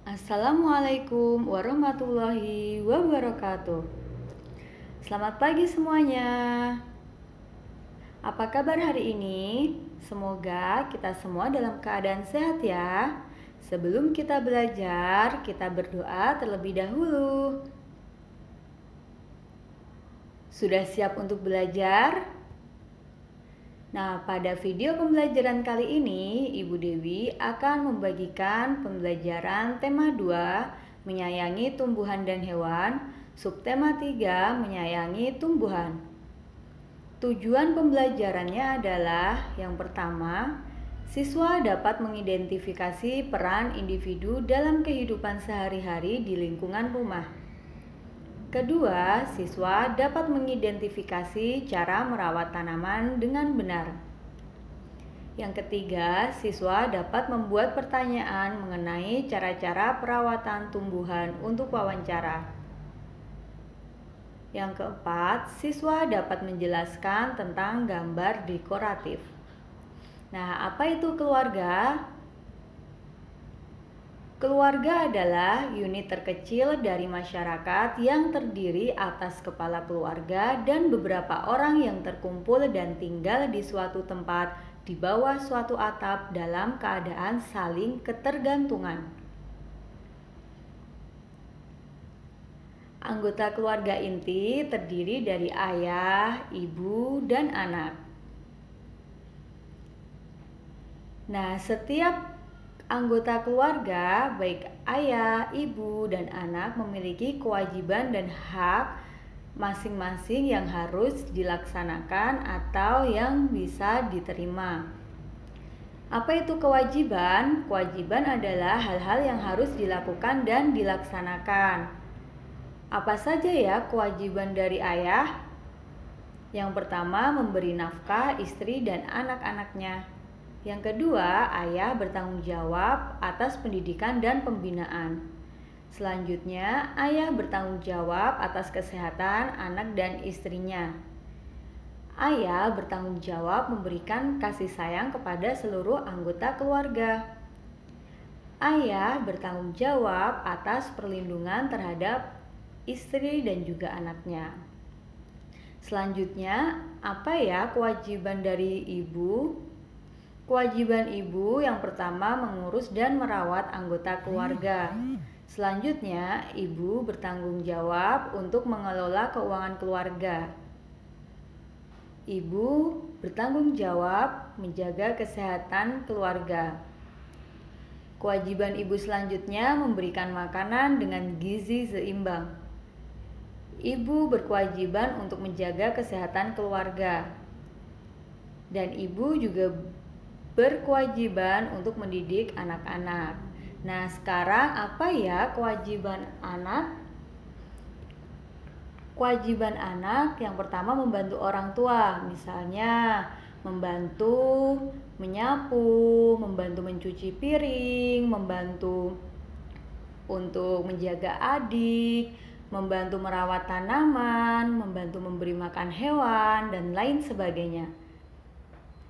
Assalamualaikum warahmatullahi wabarakatuh. Selamat pagi semuanya. Apa kabar hari ini? Semoga kita semua dalam keadaan sehat ya. Sebelum kita belajar, kita berdoa terlebih dahulu. Sudah siap untuk belajar? Nah, pada video pembelajaran kali ini, Ibu Dewi akan membagikan pembelajaran tema 2, menyayangi tumbuhan dan hewan, subtema 3, menyayangi tumbuhan. Tujuan pembelajarannya adalah yang pertama, siswa dapat mengidentifikasi peran individu dalam kehidupan sehari-hari di lingkungan rumah. Kedua, siswa dapat mengidentifikasi cara merawat tanaman dengan benar. Yang ketiga, siswa dapat membuat pertanyaan mengenai cara-cara perawatan tumbuhan untuk wawancara. Yang keempat, siswa dapat menjelaskan tentang gambar dekoratif. Nah, apa itu keluarga? Keluarga adalah unit terkecil dari masyarakat yang terdiri atas kepala keluarga dan beberapa orang yang terkumpul dan tinggal di suatu tempat di bawah suatu atap dalam keadaan saling ketergantungan. Anggota keluarga inti terdiri dari ayah, ibu, dan anak. Nah, setiap anggota keluarga, baik ayah, ibu, dan anak memiliki kewajiban dan hak masing-masing yang harus dilaksanakan atau yang bisa diterima. Apa itu kewajiban? Kewajiban adalah hal-hal yang harus dilakukan dan dilaksanakan. Apa saja ya kewajiban dari ayah? Yang pertama, memberi nafkah istri dan anak-anaknya. Yang kedua, ayah bertanggung jawab atas pendidikan dan pembinaan. Selanjutnya, ayah bertanggung jawab atas kesehatan anak dan istrinya. Ayah bertanggung jawab memberikan kasih sayang kepada seluruh anggota keluarga. Ayah bertanggung jawab atas perlindungan terhadap istri dan juga anaknya. Selanjutnya, apa ya kewajiban dari ibu? Kewajiban ibu yang pertama mengurus dan merawat anggota keluarga. Selanjutnya, ibu bertanggung jawab untuk mengelola keuangan keluarga. Ibu bertanggung jawab menjaga kesehatan keluarga. Kewajiban ibu selanjutnya memberikan makanan dengan gizi seimbang. Ibu berkewajiban untuk menjaga kesehatan keluarga. Dan ibu juga berkewajiban untuk mendidik anak-anak. Nah, sekarang apa ya kewajiban anak? Kewajiban anak yang pertama membantu orang tua, misalnya membantu menyapu, membantu mencuci piring, membantu untuk menjaga adik, membantu merawat tanaman, membantu memberi makan hewan, dan lain sebagainya.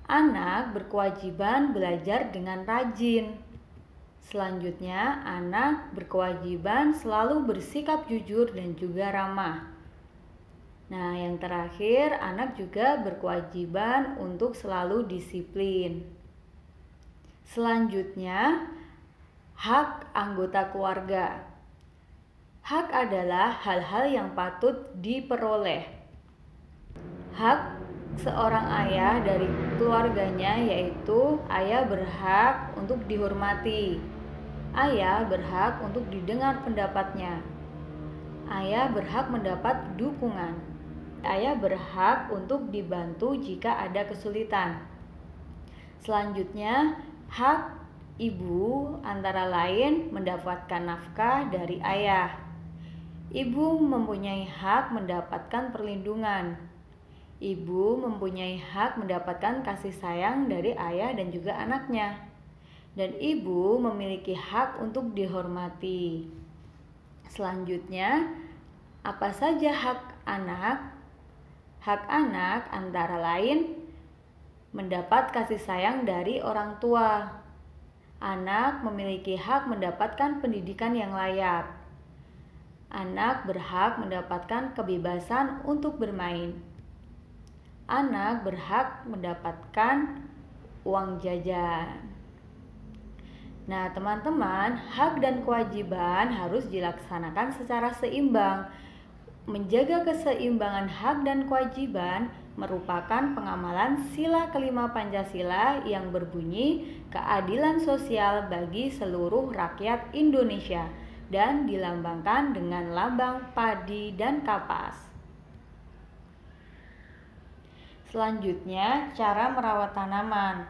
Anak berkewajiban belajar dengan rajin. Selanjutnya, anak berkewajiban selalu bersikap jujur dan juga ramah. Nah, yang terakhir, anak juga berkewajiban untuk selalu disiplin. Selanjutnya, hak anggota keluarga. Hak adalah hal-hal yang patut diperoleh. Hak seorang ayah dari keluarganya yaitu ayah berhak untuk dihormati. Ayah berhak untuk didengar pendapatnya. Ayah berhak mendapat dukungan. Ayah berhak untuk dibantu jika ada kesulitan. Selanjutnya, hak ibu antara lain mendapatkan nafkah dari ayah. Ibu mempunyai hak mendapatkan perlindungan. Ibu mempunyai hak mendapatkan kasih sayang dari ayah dan juga anaknya. Dan ibu memiliki hak untuk dihormati. Selanjutnya, apa saja hak anak? Hak anak antara lain mendapat kasih sayang dari orang tua. Anak memiliki hak mendapatkan pendidikan yang layak. Anak berhak mendapatkan kebebasan untuk bermain. Anak berhak mendapatkan uang jajan. Nah, teman-teman, hak dan kewajiban harus dilaksanakan secara seimbang. Menjaga keseimbangan hak dan kewajiban merupakan pengamalan sila kelima Pancasila yang berbunyi keadilan sosial bagi seluruh rakyat Indonesia dan dilambangkan dengan lambang padi dan kapas. Selanjutnya, cara merawat tanaman.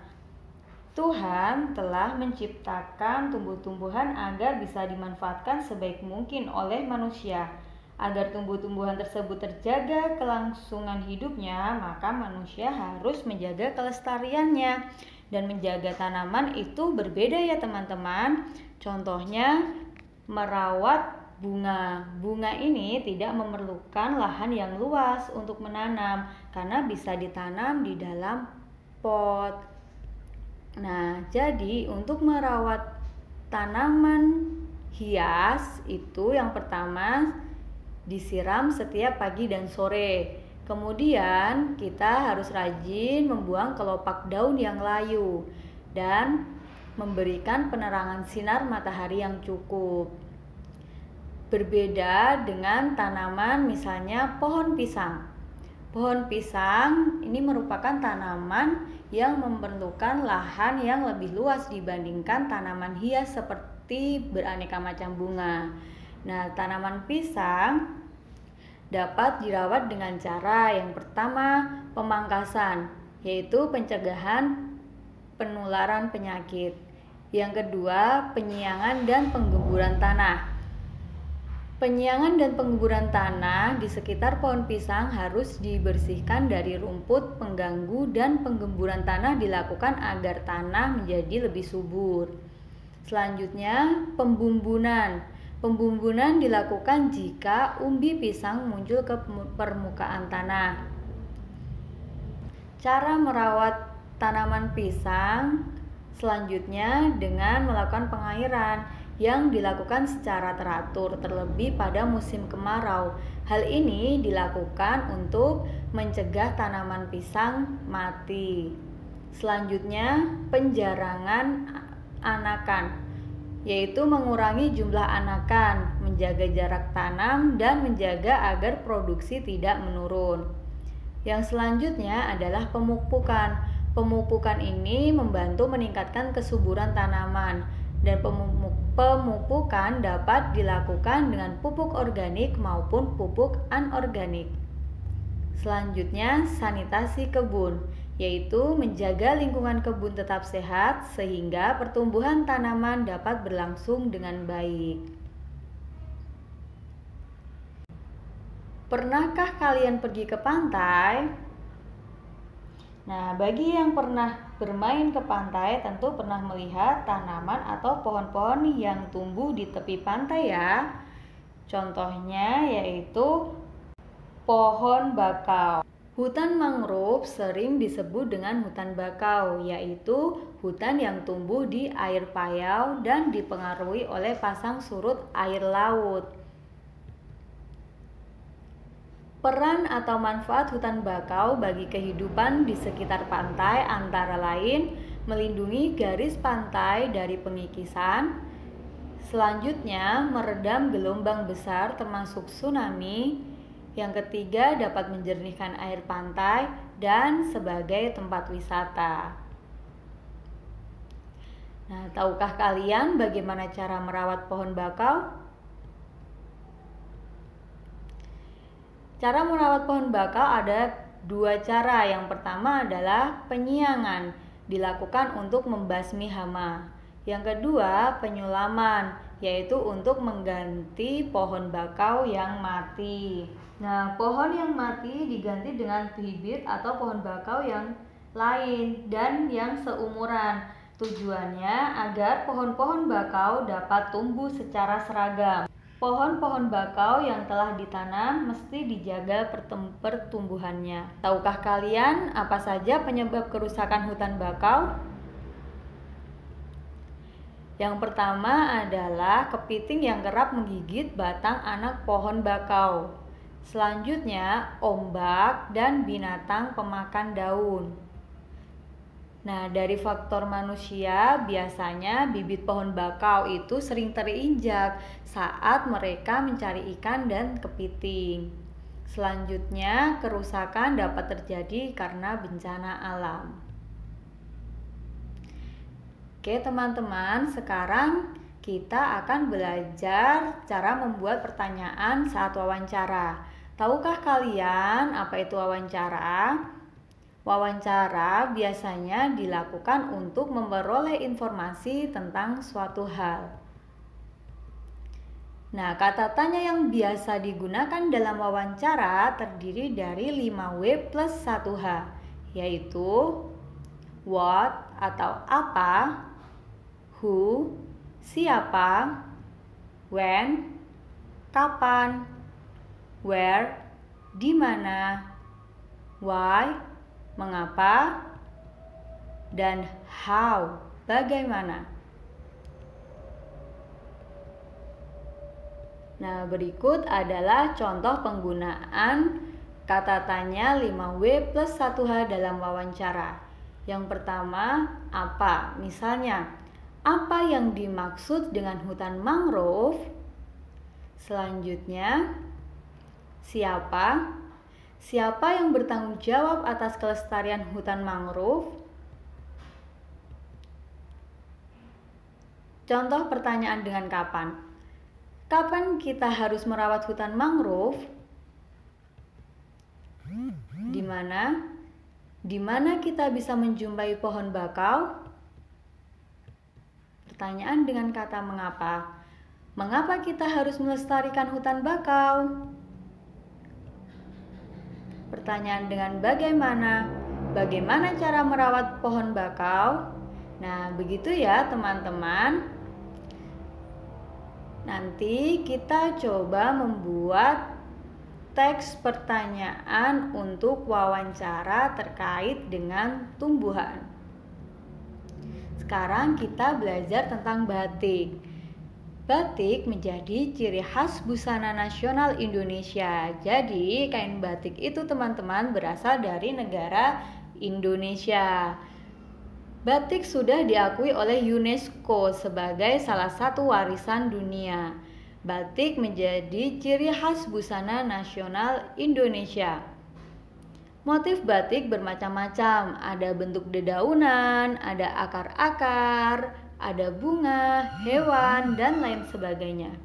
Tuhan telah menciptakan tumbuh-tumbuhan agar bisa dimanfaatkan sebaik mungkin oleh manusia. Agar tumbuh-tumbuhan tersebut terjaga kelangsungan hidupnya, maka manusia harus menjaga kelestariannya. Dan menjaga tanaman itu berbeda ya teman-teman. Contohnya merawat bunga. Bunga ini tidak memerlukan lahan yang luas untuk menanam karena bisa ditanam di dalam pot. Nah, jadi untuk merawat tanaman hias itu yang pertama disiram setiap pagi dan sore. Kemudian kita harus rajin membuang kelopak daun yang layu dan memberikan penerangan sinar matahari yang cukup. Berbeda dengan tanaman misalnya pohon pisang. Pohon pisang ini merupakan tanaman yang memerlukan lahan yang lebih luas dibandingkan tanaman hias seperti beraneka macam bunga. Nah, tanaman pisang dapat dirawat dengan cara yang pertama pemangkasan, yaitu pencegahan penularan penyakit. Yang kedua, penyiangan dan penggemburan tanah. Penyiangan dan penggemburan tanah di sekitar pohon pisang harus dibersihkan dari rumput pengganggu dan penggemburan tanah dilakukan agar tanah menjadi lebih subur. Selanjutnya, pembumbunan. Pembumbunan dilakukan jika umbi pisang muncul ke permukaan tanah. Cara merawat tanaman pisang selanjutnya dengan melakukan pengairan yang dilakukan secara teratur terlebih pada musim kemarau. Hal ini dilakukan untuk mencegah tanaman pisang mati. Selanjutnya, penjarangan anakan, yaitu mengurangi jumlah anakan, menjaga jarak tanam, dan menjaga agar produksi tidak menurun. Yang selanjutnya adalah pemupukan. Pemupukan ini membantu meningkatkan kesuburan tanaman, dan pemupukan dapat dilakukan dengan pupuk organik maupun pupuk anorganik. Selanjutnya, sanitasi kebun, yaitu menjaga lingkungan kebun tetap sehat sehingga pertumbuhan tanaman dapat berlangsung dengan baik. Pernahkah kalian pergi ke pantai? Nah, bagi yang pernah bermain ke pantai tentu pernah melihat tanaman atau pohon-pohon yang tumbuh di tepi pantai ya. Contohnya yaitu pohon bakau. Hutan mangrove sering disebut dengan hutan bakau, yaitu hutan yang tumbuh di air payau dan dipengaruhi oleh pasang surut air laut. Peran atau manfaat hutan bakau bagi kehidupan di sekitar pantai antara lain melindungi garis pantai dari pengikisan, selanjutnya meredam gelombang besar termasuk tsunami, yang ketiga dapat menjernihkan air pantai dan sebagai tempat wisata. Nah, tahukah kalian bagaimana cara merawat pohon bakau? Cara merawat pohon bakau ada dua cara. Yang pertama adalah penyiangan, dilakukan untuk membasmi hama. Yang kedua, penyulaman, yaitu untuk mengganti pohon bakau yang mati. Nah, pohon yang mati diganti dengan bibit atau pohon bakau yang lain dan yang seumuran. Tujuannya agar pohon-pohon bakau dapat tumbuh secara seragam. Pohon-pohon bakau yang telah ditanam mesti dijaga pertumbuhannya. Tahukah kalian apa saja penyebab kerusakan hutan bakau? Yang pertama adalah kepiting yang kerap menggigit batang anak pohon bakau. Selanjutnya, ombak dan binatang pemakan daun. Nah, dari faktor manusia, biasanya bibit pohon bakau itu sering terinjak saat mereka mencari ikan dan kepiting. Selanjutnya, kerusakan dapat terjadi karena bencana alam. Oke, teman-teman, sekarang kita akan belajar cara membuat pertanyaan saat wawancara. Tahukah kalian apa itu wawancara? Wawancara biasanya dilakukan untuk memperoleh informasi tentang suatu hal. Nah, kata tanya yang biasa digunakan dalam wawancara terdiri dari 5W plus 1H, yaitu what atau apa, who, siapa, when, kapan, where, di mana, why, mengapa, dan how, bagaimana. Nah, berikut adalah contoh penggunaan kata tanya 5W plus 1H dalam wawancara. Yang pertama, apa? Misalnya, apa yang dimaksud dengan hutan mangrove? Selanjutnya, siapa? Siapa yang bertanggung jawab atas kelestarian hutan mangrove? Contoh pertanyaan dengan kapan. Kapan kita harus merawat hutan mangrove? Di mana? Di mana kita bisa menjumpai pohon bakau? Pertanyaan dengan kata mengapa. Mengapa kita harus melestarikan hutan bakau? Pertanyaan dengan bagaimana. Bagaimana cara merawat pohon bakau? Nah, begitu ya teman-teman. Nanti kita coba membuat teks pertanyaan untuk wawancara terkait dengan tumbuhan. Sekarang kita belajar tentang batik. Batik menjadi ciri khas busana nasional Indonesia. Jadi, kain batik itu teman-teman berasal dari negara Indonesia. Batik sudah diakui oleh UNESCO sebagai salah satu warisan dunia. Batik menjadi ciri khas busana nasional Indonesia. Motif batik bermacam-macam, ada bentuk dedaunan, ada akar-akar, ada bunga, hewan, dan lain sebagainya.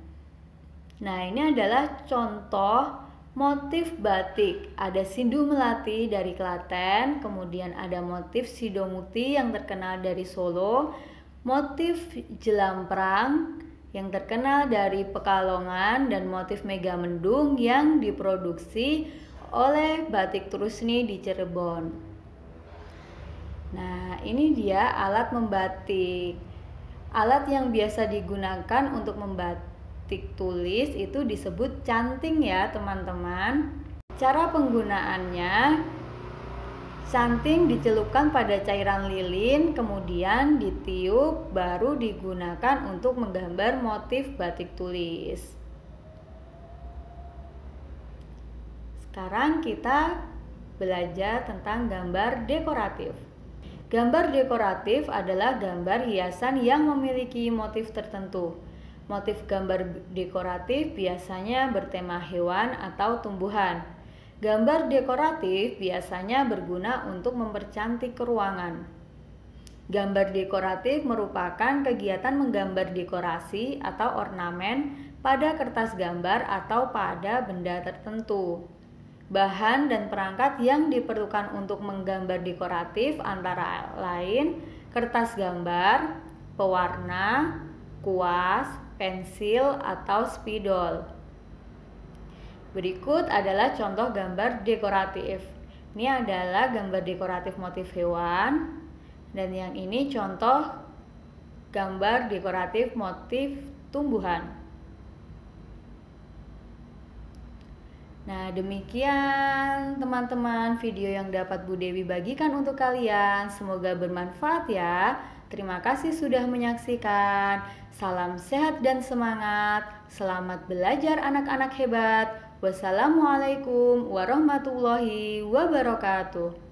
Nah, ini adalah contoh motif batik. Ada Sindu Melati dari Klaten, kemudian ada motif Sidomuti yang terkenal dari Solo, motif Jelamprang yang terkenal dari Pekalongan, dan motif Megamendung yang diproduksi oleh Batik Trusni di Cirebon. Nah, ini dia alat membatik. Alat yang biasa digunakan untuk membatik tulis itu disebut canting ya teman-teman. Cara penggunaannya, canting dicelupkan pada cairan lilin, kemudian ditiup, baru digunakan untuk menggambar motif batik tulis. Sekarang kita belajar tentang gambar dekoratif. Gambar dekoratif adalah gambar hiasan yang memiliki motif tertentu. Motif gambar dekoratif biasanya bertema hewan atau tumbuhan. Gambar dekoratif biasanya berguna untuk mempercantik ruangan. Gambar dekoratif merupakan kegiatan menggambar dekorasi atau ornamen pada kertas gambar atau pada benda tertentu. Bahan dan perangkat yang diperlukan untuk menggambar dekoratif antara lain kertas gambar, pewarna, kuas, pensil, atau spidol. Berikut adalah contoh gambar dekoratif. Ini adalah gambar dekoratif motif hewan, dan yang ini contoh gambar dekoratif motif tumbuhan. Nah, demikian teman-teman video yang dapat Bu Dewi bagikan untuk kalian. Semoga bermanfaat ya. Terima kasih sudah menyaksikan. Salam sehat dan semangat. Selamat belajar anak-anak hebat. Wassalamualaikum warahmatullahi wabarakatuh.